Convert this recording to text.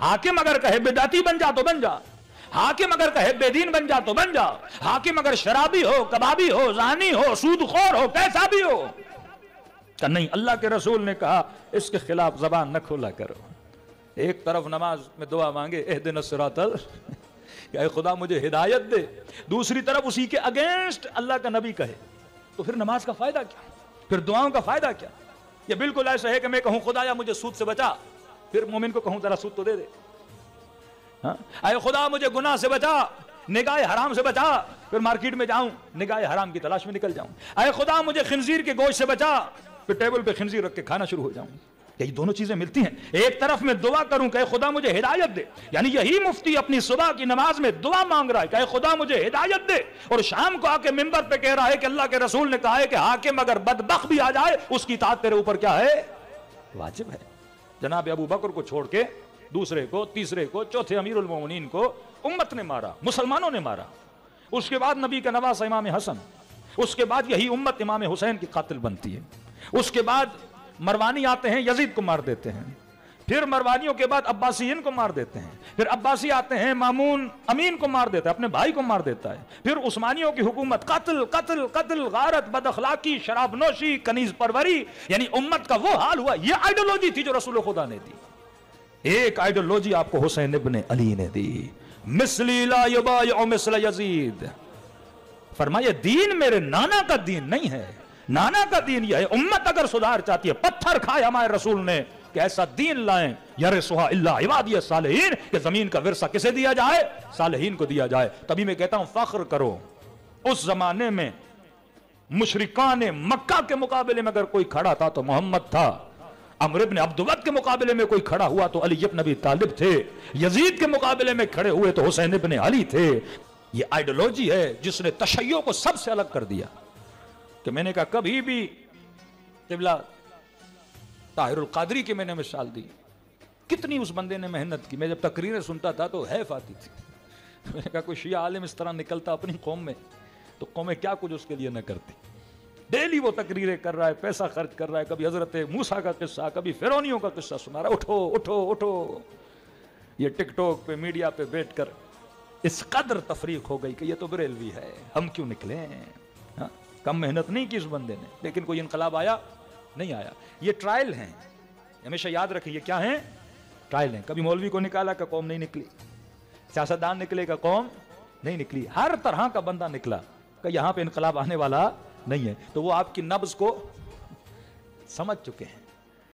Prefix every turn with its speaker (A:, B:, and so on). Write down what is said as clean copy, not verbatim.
A: हाकिम अगर कहे बिदाती बन जा तो बन जा, हाकिम अगर कहे बेदीन बन जा तो बन जा, हाकिम अगर शराबी हो, कबाबी हो, जानी हो, सूदखोर हो, कैसा भी हो, कि नहीं, अल्लाह के रसूल ने कहा इसके खिलाफ जबान न खोला करो। एक तरफ नमाज में दुआ मांगे एहदिनस सिरातल, कि खुदा मुझे हिदायत दे, दूसरी तरफ उसी के अगेंस्ट अल्लाह का नबी कहे, तो फिर नमाज का फायदा क्या, फिर दुआओं का फायदा क्या? ये बिल्कुल ऐसा है कि मैं कहूं खुदाया मुझे सूद से बचा, फिर मोमिन को कहूं जरा सूद तो दे दे। हाँ? अरे खुदा मुझे गुनाह से बचा, निगाह हराम से बचा, फिर मार्केट में जाऊं निगाह हराम की तलाश में निकल जाऊं। अरे खुदा मुझे खिंजीर के गोश्त से बचा, फिर टेबल पे खिंजीर रख के खाना शुरू हो जाऊं। यही दोनों चीजें मिलती हैं। एक तरफ में दुआ करूं कि खुदा मुझे हिदायत दे, यानी यही मुफ्ती अपनी सुबह की नमाज में दुआ मांग रहा है कि खुदा मुझे हिदायत दे, और शाम को आके मिंबर पे कह रहा है कि अल्लाह के रसूल ने कहा है कि हाकिम अगर बदबख्त भी आ जाए उसकी इताअत तेरे ऊपर क्या है, वाजिब है। जनाब अबू बकर को छोड़ के दूसरे को, तीसरे को, चौथे अमीरुल मोमिनीन को उम्मत ने मारा, मुसलमानों ने मारा। उसके बाद नबी का नवासा इमाम हसन, उसके बाद यही उम्मत इमाम हुसैन की कातिल बनती है। उसके बाद मरवानी आते हैं, यजीद को मार देते हैं, फिर मरवानियों के बाद अब्बासीन को मार देते हैं, फिर अब्बासी आते हैं, मामून अमीन को मार देता है, अपने भाई को मार देता है, फिर उस्मानियों की हुकूमत, कत्ल कत्ल कत्ल, गारत, बदअखलाकी, शराबनोशी, कनीज परवरी, यानी उम्मत का वो हाल हुआ। ये आइडियोलॉजी थी जो रसूल खुदा ने दी। एक आइडियोलॉजी आपको हुसैन इब्ने अली ने दी, मिस्ली ला युबायउ मिस्ल यजीद। फरमाया दीन मेरे नाना का दीन नहीं है, नाना का दीन यह है। उम्मत अगर सुधार चाहती है, पत्थर खाए हमारे रसूल ने कि ऐसा दीन लाएं यरसुहा इल्ला इबादिय सालिहीन, कि जमीन का विरसा किसे दिया जाए, सालिहीन को दिया जाए। तभी मैं कहता हूं फख्र करो, उस जमाने में मुशरिकान मक्का के मुकाबले में अगर कोई खड़ा था तो मोहम्मद था, अमर इब्न अब्दुवद के मुकाबले में कोई खड़ा हुआ तो अली इब्न अबी तालिब थे, यजीद के मुकाबले में खड़े हुए तो हुसैन इब्न अली थे। ये आइडियोलॉजी है जिसने तशय्यो को सबसे अलग कर दिया। कि मैंने कहा कभी भी क़िबला ताहिरुल क़ादरी की मैंने मिसाल दी, कितनी उस बंदे ने मेहनत की। मैं जब तकरीरें सुनता था तो हैफ आती थी। मैंने कहा कोई शिया आलिम इस तरह निकलता अपनी कौम में तो कौमें क्या कुछ उसके लिए न करती। डेली वो तकरीरें कर रहा है, पैसा खर्च कर रहा है, कभी हजरत मूसा का किस्सा, कभी फिरौनियों का किस्सा सुना रहा है। उठो उठो उठो। ये टिकटॉक पे, मीडिया पे बैठ कर इस कदर तफरीक हो गई कि ये तो बरेलवी है, हम क्यों निकले। हाँ? कम मेहनत नहीं की इस बंदे ने, लेकिन कोई इनकलाब आया नहीं आया। ये ट्रायल हैं, हमेशा याद रखिए, ये क्या है, ट्रायल हैं। कभी मौलवी को निकाला का कौम नहीं निकली, सियासतदान निकले का कौम नहीं निकली, हर तरह का बंदा निकला कि यहां पे इनकलाब आने वाला नहीं है। तो वो आपकी नब्ज को समझ चुके हैं।